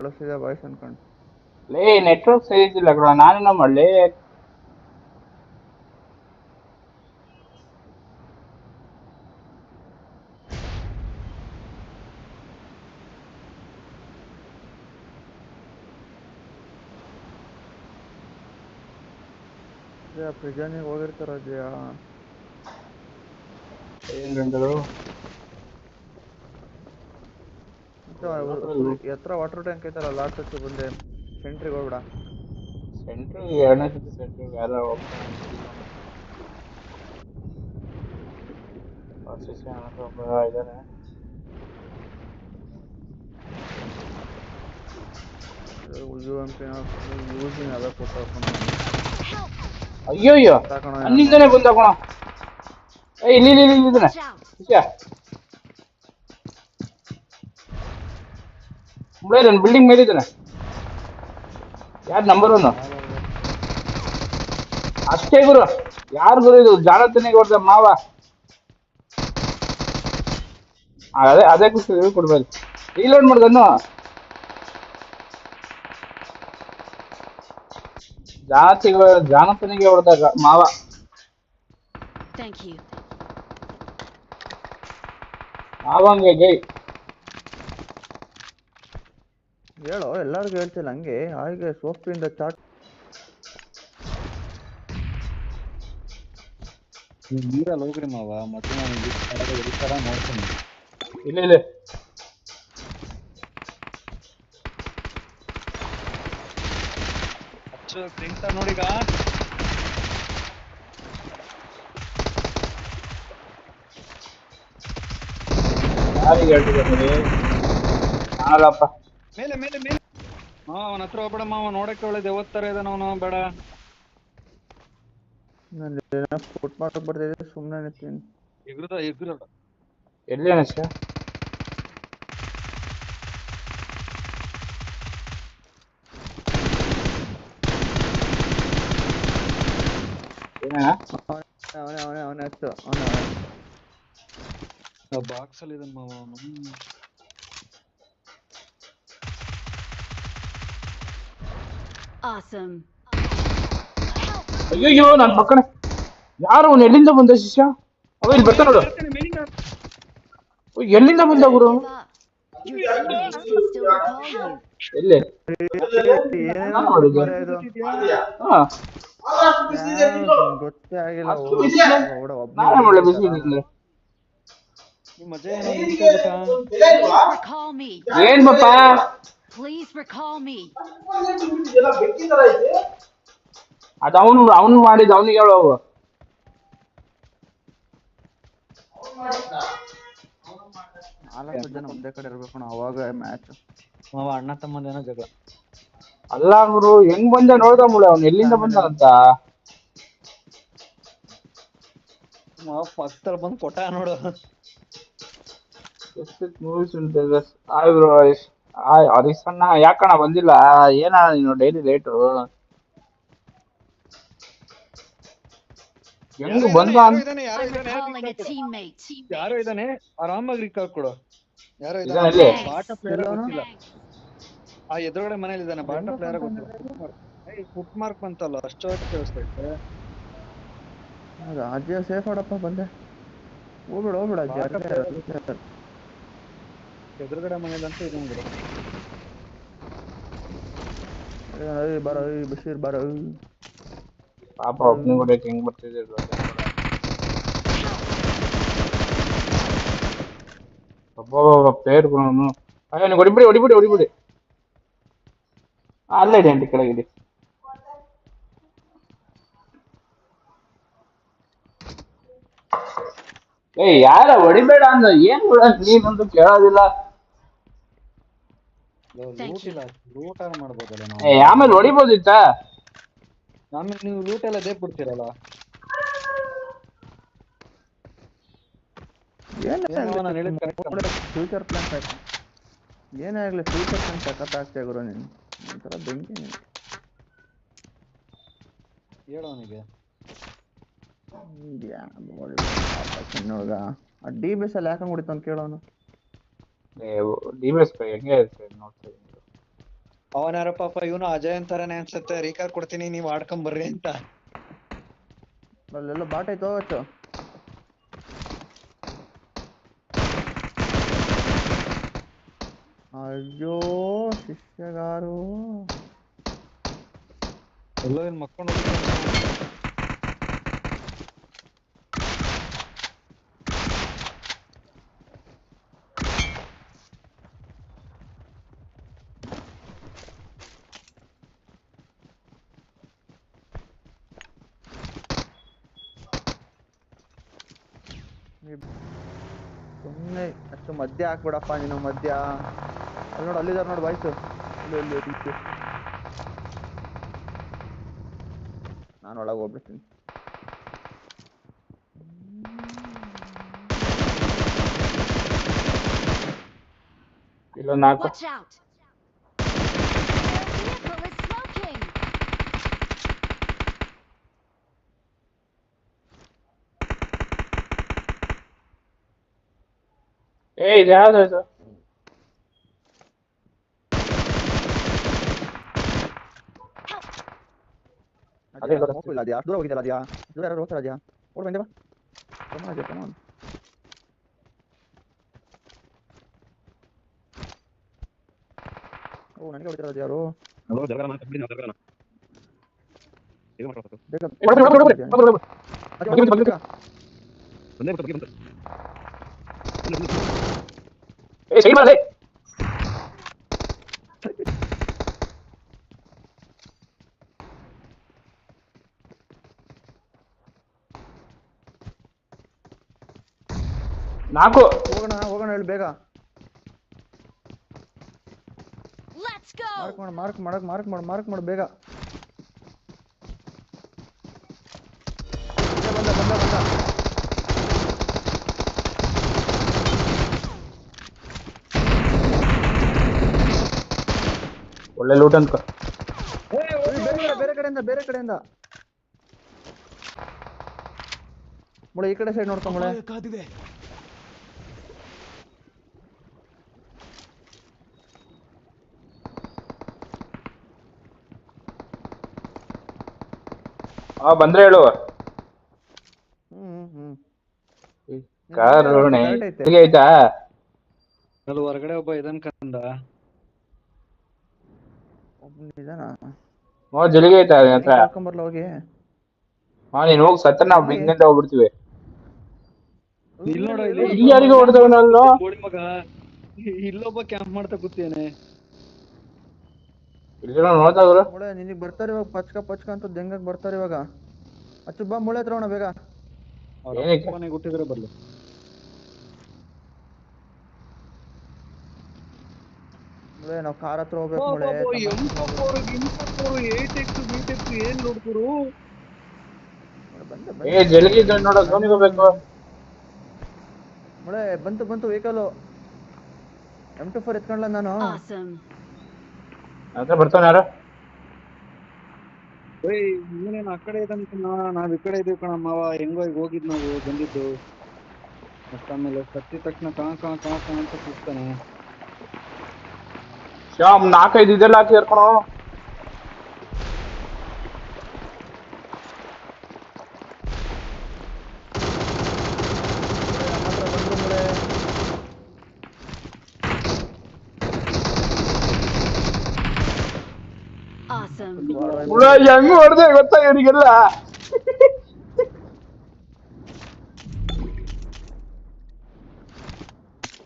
ಕಳಿಸಿದೆ voice ಅನ್ಕೊಂಡು. ಲೇ network ಸರಿ ಇದ್ದಿಲ್ಲ ಕಣ, ನಾನೇನೋ ಮಾಡ್ಲಿ. ಪ್ರಿಜನಿಗೆ ಹೋಗಿರ್ತಾರ ಜಯ. ಏನ್ ಗಂಟಲು ಎತ್ರ ವಾಟರ್ ಟ್ಯಾಂಕ್ ಐತಲ್ಲ, ಲಾಸ್ಟ್ ಹಚ್ಚು ಬಂದೆ ಸೆಂಟ್ರಿಗೆ ಹೋಗ್ಬಿಡ. ಸೆಂಟ್ರ್ ಎರಡನೇ ಸತಿ ಸೆಂಟ್ರಿಗೆ ಯಾರೋ ಹೋಗ್ತಾನೆ ಒಬ್ಬ ಇದಾನೆ. ಯೂಸಿನ ಅದ ಕೊಟ್ಟು ಅಯ್ಯೋಯ್ಯೋ ಅಲ್ಲಿಂದನೇ ಬಂದ ಕಣ. ಇಲ್ಲಿ ಇಲ್ಲಿ ಇಲ್ಲಿ ಇದ್ದಾನೆ ನನ್ನ ಬಿಲ್ಡಿಂಗ್ ಮೇಲಿದ್ದಾನೆ. ಯಾರು ನಂಬರ್ 1 ಅಷ್ಟೇ ಗುರು. ಯಾರು ಗುರು ಇದು? ಜಾಣತನಿಗೆ ಹೊಡೆದ ಮಾವ. ಅದೇ ಅದೇ ಖುಷಿ ಕೊಡ್ಬೇಕು. ರೀಲೋಡ್ ಮಾಡ್ದನ್ನು ಜಾಣತನಿಗೆ ಹೊಡೆದಾಗ ಮಾವ. ಮಾವಂಗೆ ಜೈ. ಹೇಳೋ, ಎಲ್ಲರಿಗೂ ಹೇಳ್ತಿಲ್ಲ ಹಂಗೆ. ಹಾಗೆ ಸೋಫ್ಟಿಂದ ಚಾಟ್ ನೀರಲ್ಲಿ ಹೋಗ್ರಿ ಮಾವ, ಮತ್ತೆ ನಾನು ತರ ನೋಡ್ತೀನಿ. ಇಲ್ಲ ಇಲ್ಲ ಪ್ರಿಂಟ್ ನೋಡಿಗ ಯಾರಿಗೆ ಹೇಳ್ತಿದ್ದೆ ಕಾಣಲ್ಲಪ್ಪ. ಮೇಲೆ ಮೇಲೆ ಮೇಲೆ ಅವನ ಹತ್ರ ಹೋಗ್ಬೇಡ ಮಾವ, ನೋಡಕ್ಕೆ ಒಳ್ಳೆ ದೇವತ್ತರ ಇದಾನ ಅವನು. ಬೇಡ ಫುಟ್ ಮಾರ್ಕ್ ಬರ್ತಿದೆ, ಸುಮ್ಮನೆ ನಿಂತೀನಿ. ಎಗ್ರದ ಎಲ್ಲಿ ಅನಶ? ಅವನೇ ಹಚ್ಚು. ಬಾಕ್ಸ್ ಅಲ್ಲಿ ಇದನ್ ಮಾವ ಅವನು. ಅಯ್ಯೋ ನನ್ನ ಪಕ್ಕನೆ ಯಾರು ಅವನು? ಎಲ್ಲಿಂದ ಬಂದ ಶಿಷ್ಯ? ಅವ ಇಲ್ಲಿ ಬರ್ತಾ ನೋಡು. ಎಲ್ಲಿಂದ ಬಂದ ಗುರು? ಎಲ್ಲಿ ಗೊತ್ತೇ ಆಗಿಲ್ಲ. ಒಳ್ಳೆ ಬಿಸಿ ನಿಂಗೆ ಏನ್ ಬಪ್ಪ? ಅದು ಅವನು ಮಾಡಿದ, ಅವನಿಗೆ ಹೇಳು. ನಾಲ್ಕು ಜನ ಒಂದೇ ಕಡೆ ಇರ್ಬೇಕು ಅವಾಗ ಮ್ಯಾಚ್. ಮಾವ ಅಣ್ಣ ತಮ್ಮದೇನೋ ಜಗಳ. ಅಲ್ಲ ಗುರು, ಹೆಂಗ್ ಬಂದ ನೋಡ್ದ ಮುಳೆ ಅವ್ನು ಎಲ್ಲಿಂದ ಬಂದಂತ. ಮಾವ ಪಕ್ಕದಲ್ಲಿ ಬಂದು ಕೊಟ್ಟ ನೋಡು. ಹರಿಸಣ್ಣ ಯಾಕಣ್ಣ ಬಂದಿಲ್ಲ? ಏನ ನೀನು ಡೈಲಿ ಲೇಟು? ಹೆಂಗ್ ಬಂದ? ಯಾರೋ ಇದಾನೆ, ಆರಾಮಾಗಿ ರಿಕಾಲ್ ಕೊಡು. ಯಾರೋ ಇದಾನೆ ಇದಾನೆ, ಬಾಟ ಪ್ಲೇಯರ್ ಗೊತ್ತಿಲ್ಲ. ಆ ಎದುರುಗಡೆ ಮನೇಲಿ ಇದಾನೆ, ಬಾಟ ಪ್ಲೇಯರ್ ಗೊತ್ತಿಲ್ಲ. ಫುಟ್ ಮಾರ್ಕ್ ಬಂತಲ್ಲ, ಅಷ್ಟೊತ್ತು ಕೇಳಿಸ್ತೈತೆ. ಅಜ್ಜ ಸೇಫ್ ಆಡಪ್ಪ, ಬಂದೆ. ಹೋಗ್ಬಿಡ ಎದುರುಗಡೆ ಮನೇಲಂತೂ ಇದನ್ ಬಿಡು. ಬರೋ ಬಶೀರ್ ಬರೋ. ಪಾಪ ಒಬ್ನಿ ಹೊಡೆಯಕ್ಕೆ ಹೆಂಗ್ ಬರ್ತಿದ್ದೆ. ಒಬ್ಬ ಪ್ಲೇಯರ್ಗಳು ಅಯ್ಯೋ ನೀವು ಹೊಡಿಬಿಡಿ. ಅಲ್ಲೇ ಇದೆ ಅಂಟಿ ಕೆಳಗಿದೆ. ಯಾರ ಹೊಡಿಬೇಡ ಅಂದ? ಏನ್ ನೀನಂತೂ ಕೇಳೋದಿಲ್ಲ. ಲೂಟ್ ಮಾಡ್ಬೋದಲ್ಲ ನಾವು. ಆಮೇಲೆ ಹೊಡಿಬೋದಿತ್ತ? ಆಮೇಲೆ ನೀವು ಲೂಟ್ ಎಲ್ಲ ದೇಕ್ ಬಿಡ್ತೀರಲ್ಲ. ಫ್ಯೂಚರ್ ಪ್ಲಾನ್ ಏನೇ ಆಗ್ಲಿ, ಫ್ಯೂಚರ್ ಪ್ಲಾನ್ ಸಖತ್ ಆಗ್ತೇ ಗುರು. ನೀನು ಒಂಥರ ಬೆಂಕಿ. ನೀನು ಹೇಳೋನಿಗೆ ನೋಡ್ಗ ಆ ಡಿ ಬಿ ಎಸ್ ಅಲ್ಲಿ ಯಾಕಂಗ್ ಹೊಡಿತು ಅಂತ ಕೇಳೋನು. ಡಿ ಬಿ ಎಸ್ ಹೆಂಗೆ ನೋಡ್ತಾ ಇದ್ದೀನಿ. ಅವನ್ ಯಾರೋ ಪಾಪ ಇವನು ಅಜಯ್ ಅಂತಾರನೆ ಅನ್ಸುತ್ತೆ, ರೀಕಾರ್ ಕೊಡ್ತೀನಿ ನೀವ್ ಆಡ್ಕೊಂಡ್ ಬರ್ರಿ ಅಂತ. ಅಲ್ಲೆಲ್ಲ ಬಾಟ್ ಐತೋ ಅಚ್ಚು. ಅಯ್ಯೋ ಶಿಷ್ಯಗಾರು ಎಲ್ಲೋ ಏನ್ ಮಕ್ಕೊಂಡು ಸುಮ್ಮನೆ ಅಷ್ಟು ಮಧ್ಯ ಹಾಕ್ಬಿಡಪ್ಪ ನೀನು ಮಧ್ಯ. ಅಲ್ಲಿ ನೋಡು, ಅಲ್ಲಿದ್ದಾರೆ ನೋಡು ಬಾಯ್ಸು. ಇಲ್ಲಿ ನಾನು ಒಳಗೆ ಹೋಗ್ಬಿಡ್ತೀನಿ. ಇಲ್ಲ 4. Watch out! Their vehicle is smoking! ಇದು ಯಾವ್ದು ಇದು? ಅದೇ ಗೊತ್ತು. ಸ್ಮೋಕು ಇಲ್ಲ ಅದ್ಯಾ, ದೂರ ಹೋಗಿದ್ದಲ್ಲ ಅದ್ಯಾ, ದೂರ ಯಾರು ಹೋಗ್ತಾರ ಅದ್ಯಾ, ಓಡ್ ಬಂದೆ ಬಾ. ಕಮಾನ್ ಅದ್ಯಾ, ಕಮಾನ್. ಓ ನನಗೆ ಹೊಡಿತಾರ ಅದ್ಯಾರು. ಬೇಗ ಅದ್ಯಾ, ಸೈಡ್ ಮಾಡಿ. ನಾಲ್ಕು. ಹೋಗೋಣ ಹೋಗೋಣ ಹೇಳಿ ಬೇಗ. Let's go! ಮಾರ್ಕ್ ಮಾಡು ಬೇಗ. ಬಂದ. ಒಳ್ಳೆ ಲೂಟ್ ಅಂತ. ಬೇರೆ ಕಡೆಯಿಂದ ಮುಳೆ ಈ ಕಡೆ ಸೈಡ್ ನೋಡ್ಕೊ ಮುಳೆ. ಬಂದ್ರೆ ಹೇಳುವ. ಕಾರುಣೆ ಆಯ್ತಾ? ಅಲ್ಲಿ ಹೊರಗಡೆ ಒಬ್ಬ ಇದನ್ ಕಂದ. ಜಲ್ಲಿಗೆ ಆಯ್ತಾ ಹತ್ರ? ಬರ್ಲ ಹೋಗಿ. ನೀನ್ ಹೋಗಿ ಸತ್ತ ನಾವು ಹಿಂದಿಂದ ಹೋಗ್ಬಿಡ್ತೀವಿ. ಇಲ್ಲಿ ನೋಡ, ಇಲ್ಲಿ ಯಾರಿಗೂ ಹೊಡೆದವನಲ್ಲ. ಮಗ ಇಲ್ಲೊಬ್ಬ ಕ್ಯಾಂಪ್ ಮಾಡ್ತಾ ಕೂತೇನೆ. ಇಲ್ಲಿ ನೋಡ್ತಾ ಇದ್ರು. ಮುಳೆ ನಿನಗೆ ಬರ್ತಾರೆ ಇವಾಗ, ಪಚ್ಕ ಅಂತ ದೆಂಗಕ್ ಬರ್ತಾರೆ ಇವಾಗ. ಅಚ್ಚು ಬಾ ಮುಳೆ ಹತ್ರ ಬೇಗ. ಮನೆಗೆ ಹುಟ್ಟಿದ್ರೆ ಬರ್ಲಿ. ಮುಳೆ ನಾವು ಕಾರ್ ಹತ್ರ ಹೋಗ್ಬೇಕು ಮುಳೆ. ಏನ್ ನೋಡ್ಕೊರು ಜಲ್ಗಿ ನೋಡ ಧೋನಿಗೆ ಹೋಗ್ಬೇಕು. ಮುಳೆ ಬಂತು ವೆಹಿಕಲ್. M24 ಎತ್ಕೊಂಡ್ಲ ನಾನು. Awesome. ಹತ್ರ ಬರ್ತಾನೆ ಯಾರು? ನೀನೇನ್ ಆ ಕಡೆ ಇದಂತ ನಾವ್ ಈ ಕಡೆ ಇದೀವಿ ಕಣ ಮಾವ. ಹೆಂಗೋ ಈಗ ಹೋಗಿದ್ ನಾವು ಬಂದಿದ್ದು. ಮತ್ತ ಆಮೇಲೆ ಸತ್ತಿದ ತಕ್ಷಣ ಕಾ ಅಂತ ಕೂಗ್ತಾನೆ. ಶ್ಯಾಮ್ 4-5 ಇದೆಲ್ಲ ಹಾಕಿ ಸೇರ್ಕೊಳೋ. Awesome. ಹೆಂಗ್ ಹೊಡೆದೆ ಗೊತ್ತಾ ಇವರಿಗೆಲ್ಲ?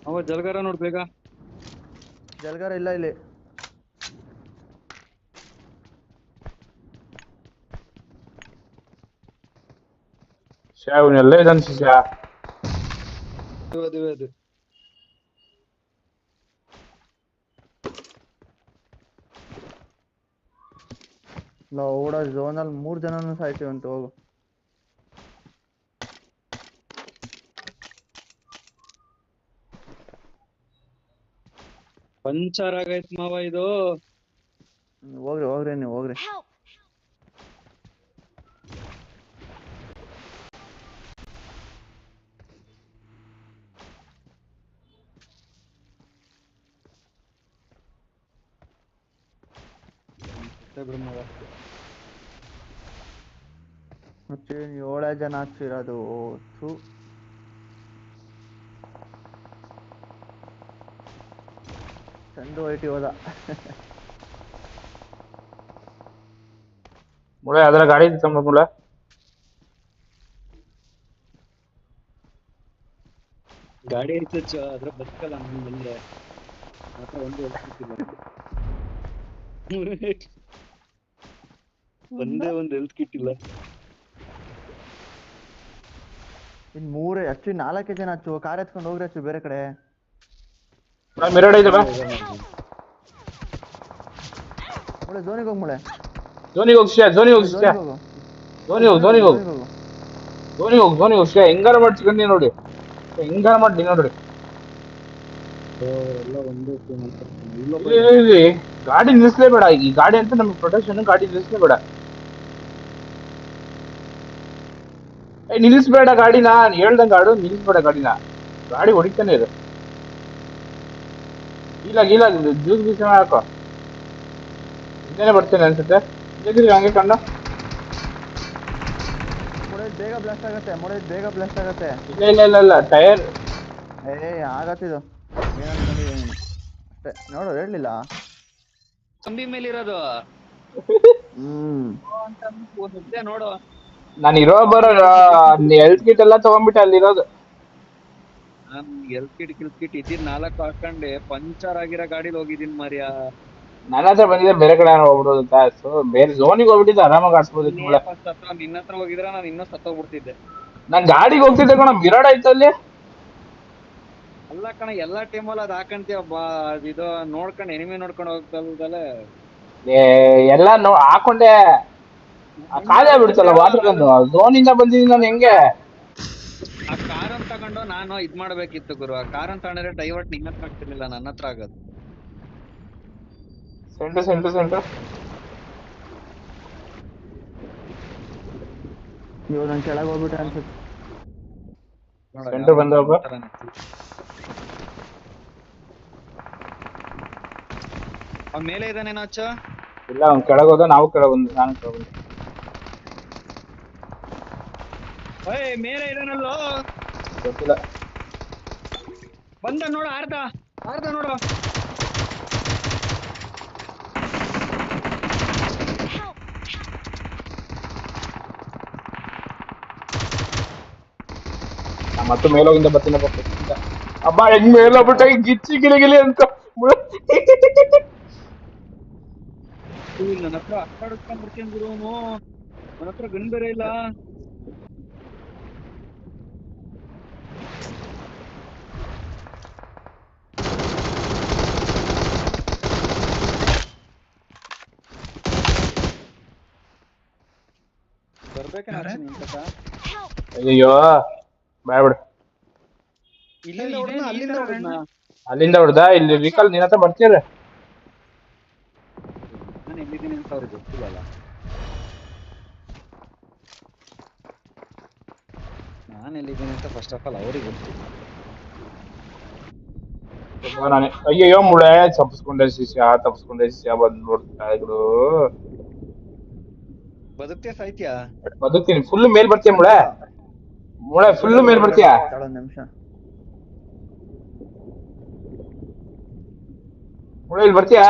ಅವ ಜಲ್ಗಾರ ನೋಡ್ ಬೇಗ. ಜಲ್ಗಾರ ಇಲ್ಲ ಇಲ್ಲಿ. ಇವನ್ನೆಲ್ಲ ಇದೆ ಅನ್ಸಿದ್ಯಾ? ಅದು ಓಡೋ ಝೋನಲ್ಲಿ 3 ಜನನು ಸಾಯ್ತೀವಂತ. ಹೋಗು. ಪಂಚರ್ ಆಗೈತ್ ಮಾವ ಇದು. ಹೋಗ್ರಿ ನೀವು ಹೋಗ್ರಿ. Help! ಬಿಡು ಮಾವ. ಮತ್ತೆ 7 ಜನ ಹಚ್ಚಿರೋದು ಥು. ಚಂದು ಐಟಿ ಹೋದ. ಮುಳೆ ಅದರ ಗಾಡಿ ತಂಬ ಮುಳೆ. ಗಾಡಿ ಐತೆ ಅದ್ರ ಬದುಕಲ್ಲ ನಾನು ಬಂದ್ರೆ ಮಾತ್ರ ಒಂದು ಹೇಳ್ತಿಲ್ಲ. ಒಂದೇ ಒಂದು ಹೆಲ್ತ್ ಕಿಟ್ ಇಲ್ಲ. ಇನ್ 3 ಆಕ್ಚುಲಿ 4 ಜನ ಹಚ್ಚು, ಕಾರ್ ಎತ್ಕೊಂಡು ಹೋಗ್ರಿ ಹಚ್ಚು ಬೇರೆ ಕಡೆ. ಮಿರಡ್ ಐತೆ ಬಾ. ಮುಳೆ ಝೋನಿಗೆ ಹೋಗ್ ಮುಳೆ. ಧೋನಿಗೆ ಹೋಗ್ ಶಿಯಾ, ಧೋನಿಗೆ ಹೋಗ್ ಶಿಯಾ. ಹೋಗು. ಧೋನಿ ಹೋಗ್, ಧೋನಿಗೆ ಹೋಗ್. ಧೋನಿ ಹೋಗ್, ಧೋನಿ ಹೋಗ್ ಶಿಯಾ. ಹೆಂಗಾರ ಮಾಡಿ ಚಿಕನ್ ನೋಡಿ. ಹೆಂಗಾರ ಮಾಡಿ ನೋಡಿ. ಎಲ್ಲ ಒಂದೇ ಟೀಮ್ ಅಂತ. ಇಲ್ಲಿ ಗಾಡಿ ನಿಲ್ಲಿಸ್ಲೇಬೇಡ. ಈ ಗಾಡಿ ಅಂತ ನಮ್ಗೆ ಪ್ರೊಟೆಕ್ಷನ್, ಗಾಡಿ ನಿಲ್ಲಿಸ್ಲೇಬೇಡ. ನಿಲ್ಲಿಸ್ಬೇಡ ಗಾಡಿನ, ಹೇಳ್ದಂಗ ಆಡು. ನಿಲ್ಲಿಸ್ಬೇಡ ಗಾಡಿನ, ಗಾಡಿ ಹೊಡಿತಾನೆ ಇರು. ಇಲ್ಲ ಜ್ಯೂಸ್ ಗೀಸ್ ಹಾಕೋ. ಹಿಂದೇನೆ ಬರ್ತೇನೆ ಅನ್ಸುತ್ತೆ. ಹಂಗೆ ಕಂಡ ಮುಳೆ ಬೇಗ ಬ್ಲಾಸ್ಟ್ ಆಗತ್ತೆ, ಮುಳೆ ಬೇಗ ಬ್ಲಾಸ್ಟ್ ಆಗತ್ತೆ. ಇಲ್ಲ ಟೈರ್ ಆಗತ್ತಿದು. ಏನಂತ ಅಷ್ಟೇ ನೋಡು, ಹೇಳಲಿಲ್ಲ. ಕಂಬಿ ಮೇಲೆ ಇರೋದು ನೋಡು. ನಾನು ಇರೋ ಬರೋ ಹೆಲ್ತ್ ಕಿಟ್ ಎಲ್ಲ ತಗೊಂಡ್ಬಿಟ್ಟೆ ಅಲ್ಲಿರೋದು. ನಾನು ಹೆಲ್ತ್ ಕಿಟ್ ಇದ್ದಿದ್ 4 ಹಾಕೊಂಡೆ ಪಂಚರ್ ಆಗಿರೋ ಗಾಡಿಲಿ ಹೋಗಿದ್ದೀನಿ ಮಾರ್ಯಾ. ನನ್ನ ಹತ್ರ ಬಂದಿದೆ, ಬೇರೆ ಕಡೆ ಹೋಗ್ಬಿಡೋದು ತಾಸು. ಬೇರೆ ಝೋನಿಗೆ ಹೋಗ್ಬಿಟ್ಟಿದ್ದೆ, ಆರಾಮಾಗಿ ಆಡ್ಸ್ಬೋದಿತ್ತು. ನಿನ್ನ ಹತ್ರ ಹೋಗಿದ್ರೆ ನಾನು ಇನ್ನೂ ಸತ್ತೋಗ್ಬಿಡ್ತಿದ್ದೆ. ನಾನ್ ಗಾಡಿಗೆ ಹೋಗ್ತಿದ್ದೆ ಕಣ, ಮಿರಾಡ್ ಆಯ್ತು ಅಲ್ಲಿ. ಅಲ್ಲ ಕಣ, ಎಲ್ಲಾ ಟೈಮಲ್ಲಿ ಅದ್ ಹಾಕಂತೀಯ ಇದು ನೋಡ್ಕೊಂಡು ಎನಿಮಿ ನೋಡ್ಕೊಂಡು ಹೋಗ್ತಲ್ದಲೆ ಎಲ್ಲ ಹಾಕೊಂಡೆ. ಖಾಲಿ ಆಗ್ಬಿಡ್ತಲ್ಲ ವಾಟರ್ ಗನ್ನು. ಝೋನಿಂದ ಬಂದಿದ್ದೀನಿ ನಾನು. ಹೆಂಗೆ ಆ ಕಾರನ್ ತಗೊಂಡು ನಾನು ಇದ್ ಮಾಡ್ಬೇಕಿತ್ತು ಗುರು. ಆ ಕಾರನ್ ತಗೊಂಡ್ರೆ ಡೈವರ್ಟ್ ನಿನ್ನ ಹತ್ರ ಆಗ್ತಿರ್ಲಿಲ್ಲ, ನನ್ನ ಹತ್ರ ಆಗೋದು. ಸೆಂಟರ್ ಇವಾಗ ನಾನು ಕೆಳಗೆ ಹೋಗ್ಬಿಟ್ಟೆ ಅನ್ಸುತ್ತೆ. ಸೆಂಟರ್ ಬಂದ ಒಬ್ಬ. ಅವ್ನ ಮೇಲೆ ಇದ್ದಾನೇನೋ ಅಚ್ಚ. ಇಲ್ಲ, ಅವ್ನು ಕೆಳಗೆ ಹೋದ, ನಾವು ಕೆಳಗೆ ಬಂದು, ನಾನು ಕೆಳಗೆ ಬಂದೆ. ಮೇಲೆ ಇದಾನಲ್ಲೋ, ಗೊತ್ತಿಲ್ಲ. ಬಂದ ನೋಡು. ಆರ್ದ ನೋಡು. ಮತ್ತೆ ಮೇಲೋಗಿಂದ ಬರ್ತೀನಿ. ಅಬ್ಬ ಹೆಂಗ್ ಮೇಲೋಗ್ಬಿಟ್ಟ, ಗಿಚ್ಚಿ ಗಿಲಿ ಅಂತ. ನನ್ನ ಹತ್ರ ಅಡ್ಕೊಂಡ್ ಬಿಡ್ತೀನಿ ಗುರು. ನನ್ನ ಹತ್ರ ಗನ್ ಬೇರೆ ಇಲ್ಲ. ಬರ್ಬೇಕೇನ ಅಯ್ಯೋ ಬೇಡ. ಅಲ್ಲಿಂದ ಹೊಡ್ದ. ಇಲ್ಲಿ ರಿಕಾಲ್ ನಿನ್ನ ಹತ್ರ ಬರ್ತೀರ. ನಾನು ಎಲ್ಲಿದ್ದೀನಿ ಅಂತ ಅವ್ರಿಗೆ ಗೊತ್ತಿಲ್ಲಲ್ಲ. ನಾನು ಎಲ್ಲಿದ್ದೀನಿ ಅಂತ ಫಸ್ಟ್ ಆಫ್ ಆಲ್ ಅವ್ರಿಗೆ ಗೊತ್ತಿಲ್ಲ. ಅಯ್ಯೋ ಮುಳೆ ತಪ್ಪಿಸ್ಕೊಂಡೆ ಶಿಷ್ಯ ಬಂದ್ ನೋಡ್ತಾ ಇದ್ರು. ಬದುಕ್ತೇ ಸಾಯ್ತ್ಯಾ? ಬದುಕ್ತೀನಿ. ಫುಲ್ ಮೇಲ್ ಬರ್ತೀಯ ಮುಳೆ ಫುಲ್ ಮೇಲ್ ಬರ್ತೀಯ. ಒಂದು ನಿಮಿಷ ಮುಳೆ ಇಲ್ಲಿ ಬರ್ತೀಯಾ?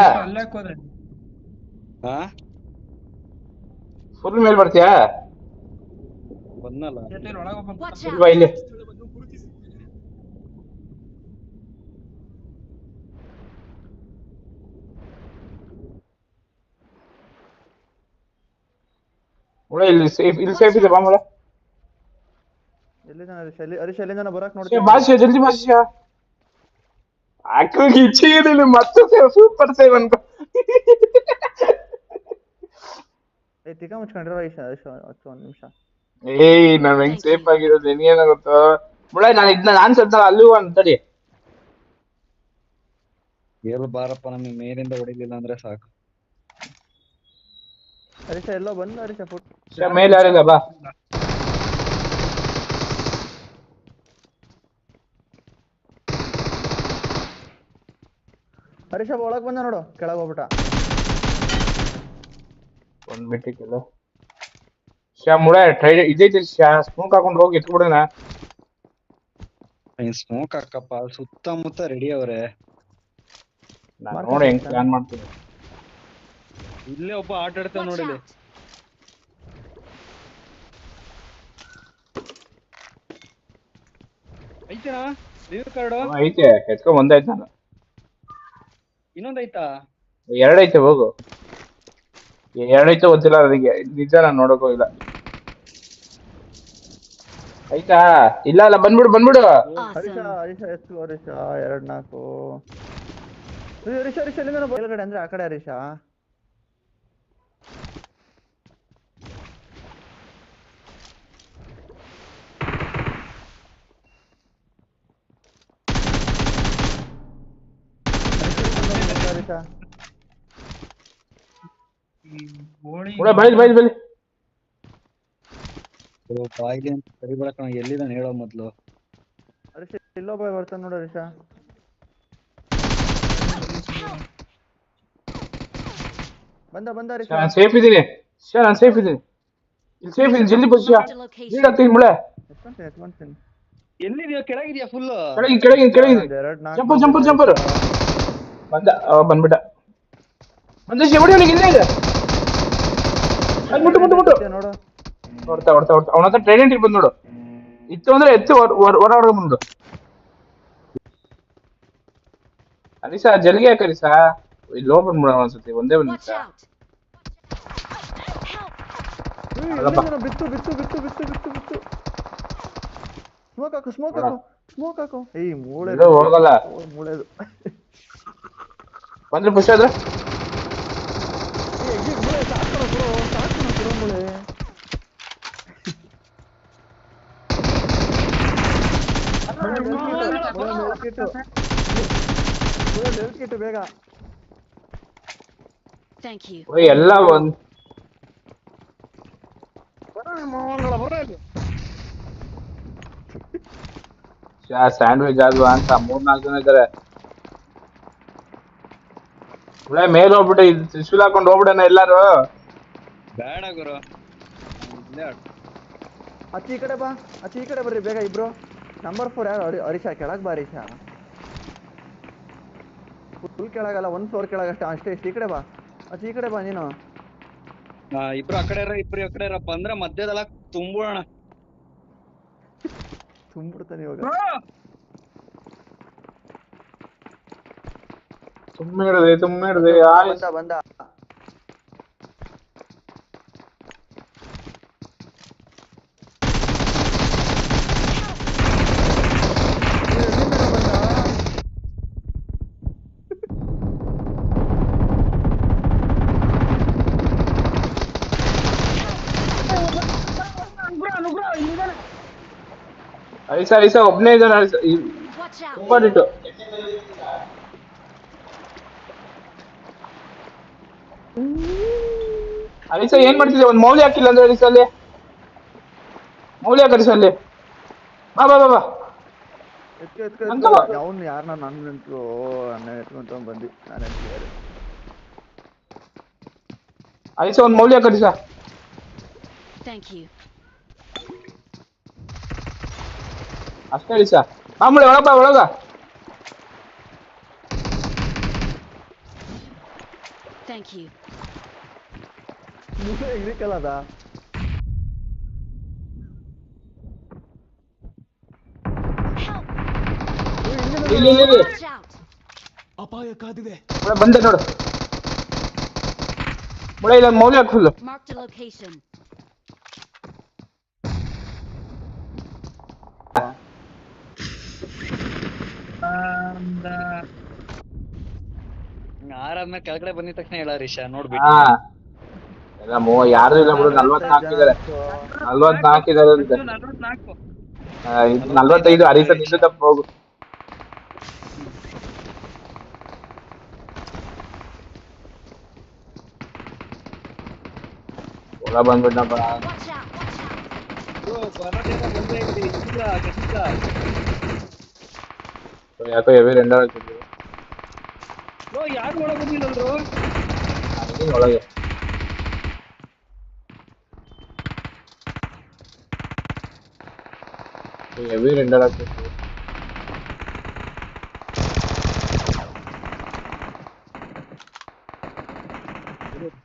ಫುಲ್ ಮೇಲ್ ಬರ್ತೀಯಾ? ಬಂದಲ್ಲ ಇಲ್ವಾ ಇಲ್ಲಿ? ಮುಳೆ ಇಲ್ಲಿ ಸೇಫ್ ಇದೆ. ಬಾ ಮುಳೆ. ಎಲ್ಲಿದ್ದಾನೆ ಹರೀಶ್? ಎಲ್ಲಿಂದ ಬರಕ್ ನೋಡ್ತೀನಿ. ಬಾಸಿಯ ಜಲ್ದಿ ಬಾಸಿಯ. ಅಕ್ಕಳಿಗೆ ಇಚ್ಛೆ ಏನಿಲ್ಲ. ಮತ್ತೆ ಸೂಪರ್ ಸೇವ್ ಅನ್ಕೋ. ತಿಕ್ಕ ಮುಚ್ಕೊಂಡಿರೋ ಒಂದು ನಿಮಿಷ. ನಾವ್ ಹೆಂಗ್ ಸೇಫ್ ಆಗಿರೋದು ಏನಾಗುತ್ತೋ ಮುಳೆ. ನಾನ್ ಸ್ವಲ್ಪ ಅಲ್ಲೂ ಅಂತಡಿ. ಎಲ್ ಬಾರಪ್ಪ, ನಮಗೆ ಮೇಲಿಂದ ಹೊಡಿಲಿಲ್ಲ ಅಂದ್ರೆ ಸಾಕು. ಹರೀಶ ಎಲ್ಲೋ ಬಂದು ಹರೀಶ ಮೇಲೆ ಯಾರಿಲ್ಲ. ಬಾ ಹರೀಶ ಒಳಗ್ ಬಂದ ನೋಡು. ಕೆಳಗೆ ಹೋಗ್ಬಿಟ್ಟ. ಬಂದ್ಬಿಟ್ಟಿಲ್ಲ ಶ್ಯಾ ಮುಳೆ ಟ್ರೈ ಇದೈತಿ ಶ್ಯಾ ಸ್ಮೋಕ್ ಹಾಕೊಂಡು ಹೋಗಿ ಎತ್ಬಿಡೋಣ ಸ್ಮೋಕ್ ಹಾಕಪ್ಪ ಸುತ್ತಮುತ್ತ ರೆಡಿ ಅವ್ರೆ. ನಾನು ನೋಡಿ ಹೆಂಗ್ ಪ್ಲಾನ್ ಮಾಡ್ತೀನಿ. ಇಲ್ಲೇ ಒಬ್ಬ ಆಟ ಆಡ್ತಾವ Watch ನೋಡಿಲಿ. out! ಐತೆನಾ ರಿವ್ಯೂ ಕಾರ್ಡು? ಐತೆ ಎತ್ಕೊಂಡ್ ಬಂದಾಯ್ತು ನಾನು. ಇನ್ನೊಂದೈತಾ? ಎರಡೈತೆ ಹೋಗು. ಎರಡೈತೆ ಗೊತ್ತಿಲ್ಲ ನನಗೆ ನಿಜ ನಾನು ನೋಡಕ್ ಹೋಗಿಲ್ಲ. ಆಯ್ತಾ ಇಲ್ಲ ಅಲ್ಲ ಬಂದ್ಬಿಡು ಹರೀಶ Awesome. ಹರೀಶ ಎಷ್ಟು ಹರೀಶ 2-4 ಹರೀಶ ಹರೀಶ ಎಲ್ಲಿಂದ ಮೇಲ್ಗಡೆ ಅಂದ್ರೆ ಆ ಕಡೆ ಹರೀಶ. ಹರೀಶ ಮುಳೆ ಬೈಲ್ ಬಾಯಿಲಿ ಅಂತ ಕರಿಬೇಡ ಕಣ, ಎಲ್ಲಿದ್ದಾನೆ ಹೇಳೋ ಮೊದ್ಲು. ಹರೀಶ ಇಲ್ಲೊಬ್ಬ ಬರ್ತಾನೆ ನೋಡು ಹರೀಶ. ಬಂದ ಹರೀಶ. ನಾನು ಸೇಫ್ ಇದೀನಿ ನಾನು ಸೇಫ್ ಇದೀನಿ ಇಲ್ಲಿ ಸೇಫ್ ಇದೀನಿ ಜಲ್ದಿ bus Marked a location. Lead ಆಗ್ತೀನಿ ಮುಳೆ ಎತ್ಕೊಂತೀನಿ ಎಲ್ಲಿದ್ಯಾ? ಕೆಳಗಿದ್ಯಾ ಫುಲ್? ಕೆಳಗಿದ್ದೀನಿ ಜಂಪರ್ ಬಂದ್ಬಿಟ್ಟ ಬಂದ ಶಿವಡಿಯೊಳಗೆ ಇಲ್ಲೇ ಇದೆ ಮುಟ್ಟು ನೋಡು ಹೊಡ್ತಾ ಅವನ ಹತ್ರ ಟ್ರೈಡೆಂಟ್ ಬಂದ್ ನೋಡು. ಇತ್ತು ಅಂದ್ರೆ ಎತ್ತು ಹೊರಗಡೆ ಬಂದು ಅನಿಸಾ ಜಲ್ಗೆ ಯಾಕೆ ಅನಿಸಾ ಲೋ ಬಂದ್ಬಿಡ ಅನ್ಸುತ್ತೆ ಒಂದೇ ಒಂದು Watch ನಿಮಿಷ. out! Help! ಅಲ್ಲಪ್ಪ. ಬಿತ್ತು ಸ್ಮೋಕ್ ಹಾಕು ಏಯ್ ಮೂಳೆ ಇದು ಹೋಗಲ್ಲ ಮೂಳೆದು ಬಂದ್ರೆ ಖುಷಿ ಆದ್ರೆ ಮೂಳೆ ಸಾಕು ಮೂಳೆ ಕಿಟ್ಟು ಬೇಗ. Thank you. ಎಲ್ಲ ಒಂದ್ ಸ್ಯಾಂಡ್ವಿಚ್ ಆದ್ವಾ ಅಂತ 3-4 ಜನ ಇದಾರೆ. ಒಳ್ಳೆ ಮೇಲೆ ಹೋಗ್ಬಿಟ್ಟು ತ್ರಿಶೂಲ್ ಹಾಕೊಂಡು ಹೋಗ್ಬಿಡಣ ಎಲ್ಲಾರು. ಬೇಡ ಗುರು, ಇಲ್ಲೇ ಆಡು. ಅಚ್ಚಿ ಈ ಕಡೆ ಬಾ, ಅಚ್ಚಿ ಈ ಕಡೆ ಬರ್ರಿ ಬೇಗ ಇಬ್ರು. ನಂಬರ್ 4 ಯಾರು? ಹರೀಶ ಕೆಳಗ್ ಬಾ ಹರೀಶ. ಫುಲ್ ಕೆಳಗಲ್ಲ, 1 ಫ್ಲೋರ್ ಕೆಳಗಷ್ಟೇ ಅಷ್ಟೇ. ಈ ಕಡೆ ಬಾ ಅಚ್ಚಿ, ಈ ಕಡೆ ಬಾ ನೀನು. ಇಬ್ರು ಆ ಕಡೆ ಇಬ್ರು ಆ ಕಡೆ ಬಂದ್ರೆ ಮಧ್ಯದಲ್ಲ ತುಂಬೋಣ. ತುಂಬಿಡ್ತಾನೆ ಇವಾಗ. ಸುಮ್ಮನೆ ಹಿಡ್ದೆ ಬಂದ ಐಸ ಒಬ್ನೇ ಇದ್ದಾನೆ Watch out! ತುಂಬಾ ಇಟ್ಟು ಅಲಿಸ ಏನ್ ಮಾಡ್ತಿದ್ದೆ? ಒಂದ್ ಮೌಲ್ಯ ಹಾಕಿಲ್ಲ ಅಂದ್ರೆ ಅಲಿಸ ಅಲ್ಲಿ ಮೌಲ್ಯ ಹಾಕಲಿಸ ಅಲ್ಲಿ ಬಾ ಅವನು ಯಾರನ್ನ ನನ್ನ ಎತ್ಕೊಂತ ಬಂದಿ ನಾನು ಅಲಿಸ ಒಂದ್ ಮೌಲ್ಯ ಹಾಕಲಿಸ. Thank you. ಅಷ್ಟೇ ಅಲಿಸ ಮಾಮೂಲಿ ಒಳಗ Thank you. ಇರಿಕಲ್ಲದ Help! ಇಲ್ಲಿ Watch out! ಮುಳೆ ಬಂದೆ ನೋಡು. ಮುಳೆ ಇಲ್ಲ ಮೌಲ್ಯ ಹಾಕ್ ಫುಲ್. Marked a location. ಆರಾದ್ಮೇಲೆ ಕೆಳಗಡೆ ಬಂದಿದ ತಕ್ಷಣ ಹೇಳ ಹರೀಶ ನೋಡ್ಬಿಟ್ಟು. ಹಾ ಎಲ್ಲ ಯಾರು ಇಲ್ಲ ಬಿಡು. 44 ಇದಾರೆ 44 ಇದಾರೆ ಅಂತೆ. 45 ಹರೀಶ ನಿಂದು ತಪ್ಪ ಹೋಗು. ಒಳ ಬಂದ್ಬಿಟ್ಟಪ್ಪ. Watch out! ಯಾಕೋ ಹೆವಿ ರೆಂಡರ್ ಆಗ್ತಿದ್ವಿ ಯಾರು ಒಳಗೆ ಬಂದಿಲ್ಲಲ್ರು? ಒಳಗೆ ಹೆವಿ ರೆಂಡರ್ ಆಗ್ತೈತಿ.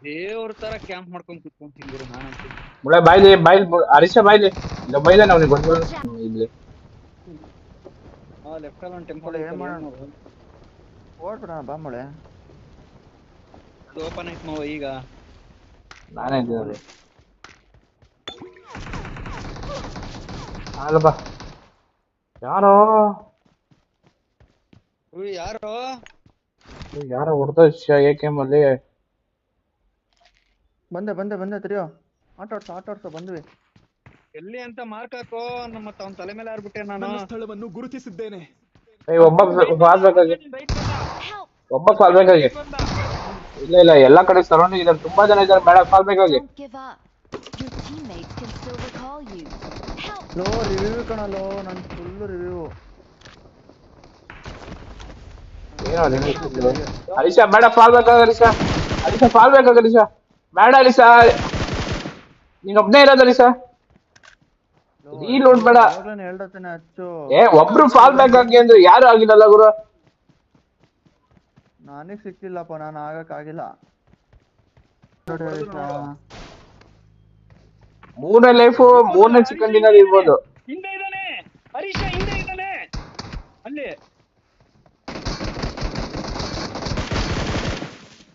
ದೇವ್ರ ತರ ಕ್ಯಾಂಪ್ ಮಾಡ್ಕೊಂಡ್ ಕುತ್ಕೊಂತೀನಿ ಗುರು ನಾನಂತೂ. ಮುಳೆ ಬಾಯ್ಲಿ ಹರೀಶ ಬಾಯ್ಲಿ ಇಲ್ಲ ಬೈದ ಅವ್ನಿಗೆ ಗೊತ್ತಿಲ್ಲ ಇಲ್ಲಿ. ಲೆಫ್ಟ್ ಅಲ್ಲಿ ಒಂದು ಟೆಂಪಲ್ ಮೊಳೆ ಏನ್ ಮಾಡೋಣ? ಓಡ್ಬಿಡ ಬಾ ಮೊಳೆ. ಅದು ಓಪನ್ ಐತ್ ಮಾವ ಈಗ. ನಾನೇ ಇದ್ದೀನಿ ಅಲ್ವಾ ಯಾರೋ ಯಾರೋ ಯಾರೋ ಹೊಡೆದ AKM ಅಲ್ಲಿ. ಬಂದೆ ತಿರಿಯೋ. ಆಟೋಡ್ಸೋ ಬಂದ್ವಿ. ಎಲ್ಲಿ ಅಂತ ಮಾರ್ಕ್ ಹಾಕೋ. ನಮ್ಮ ಅವನ್ ತಲೆ ಮೇಲೆ ಆರ್ಬಿಟ್ಟೆ ನಾನು. ಸ್ಥಳವನ್ನು ಗುರುತಿಸಿದ್ದೇನೆ. ಒಬ್ಬ ಫಾಲ್ ಬೇಕಾಗಿ Help! ಒಬ್ಬ ಫಾಲ್ ಬೇಕಾಗಿ. ಇಲ್ಲ ಎಲ್ಲಾ ಕಡೆ ಸರೌಂಡಿಂಗ್ ಇದ್ದಾರೆ, ತುಂಬಾ ಜನ ಇದ್ದಾರೆ. ಬೇಡ ಫಾಲ್ ಬೇಕಾಗಿ. Don't give up. Your teammates can still recall you. Help! ಲೋ ರಿವ್ಯೂ ಕಣಲೋ, ನನ್ ಫುಲ್ ರಿವ್ಯೂ. ಏನೋ ಹರೀಶ ಬೇಡ ಫಾಲ್ ಬೇಕಾಗ ಹರೀಶ ಫಾಲ್ ಬೇಕಾಗ ಹರೀಶ ಬೇಡ ಹರೀಶ ನೀನ್ ಒಬ್ನೇ ಇರೋದು ಹರೀಶ. ರೀಲೋಡ್ ಬೇಡ. ಹೇಳ್ದತೇನೆ ಹಚ್ಚು. ಒಬ್ರು ಫಾಲ್ ಬೇಕಾಗಿ ಅಂದ್ರೆ ಯಾರು ಆಗಿಲ್ಲಲ್ಲ ಗುರು. ನನಗ್ ಸಿಕ್ಕಿಲ್ಲಪ್ಪ, ನಾನು ಆಗಕ್ಕಾಗಿಲ್ಲ. ಮೂರನೇ ಲೈಫು ಮೂರನೇ ಚಿಕನ್ ಡಿನ್ನರ್ ಇರ್ಬೋದು. ಹಿಂದೆ ಇದ್ದಾನೆ ಹರೀಶ, ಹಿಂದೆ ಇದ್ದಾನೆ ಅಲ್ಲಿ.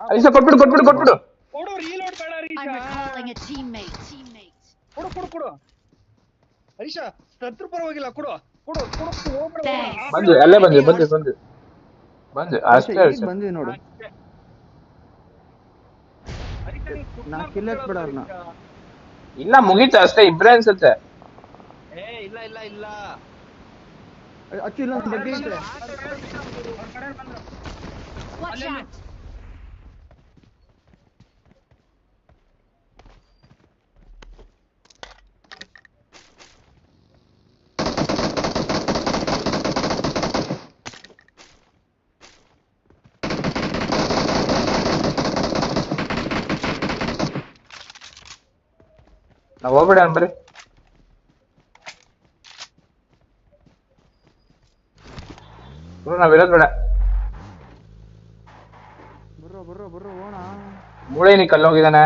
ಹರೀಶ ಕೊಟ್ಬಿಡು ಕೊಡು, ರೀಲೋಡ್ ಬೇಡ Harish. I'm recalling a teammate. ಕೊಡು ಹರೀಶ, ಶತ್ರು ಪರವಾಗಿಲ್ಲ. ಕೊಡು ಹೋಗ್ಬೇಡ. ಬಂದು ಅಲ್ಲೇ ಬಂದು ಅಷ್ಟೇ ಹರೀಶ. ಬಂದ್ವಿ ನೋಡು. ನಾ ಕಿಲ್ ಹಾಕ್ಬಿಡ ಅವ್ರನ್ನ. ಇಲ್ಲ ಮುಗೀತು ಅಷ್ಟೇ, ಇಬ್ರೇ ಅನ್ಸುತ್ತೆ. ಇಲ್ಲ ಅಚ್ಚು ಇಲ್ಲೊಂದು ಬಗ್ಗೆ ಐತೆ. Watch out! ನಾವು ಹೋಗ್ಬೇಡ ಅನ್ಬರಿ. ನಾವಿರೋದ್ ಬೇಡ. ಬರ್ರೋ ಹೋಣ. ಮೂಳೆ ನೀ ಕಲ್ಲೋಗಿದಾನೆ.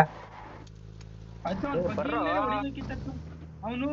ಅವನು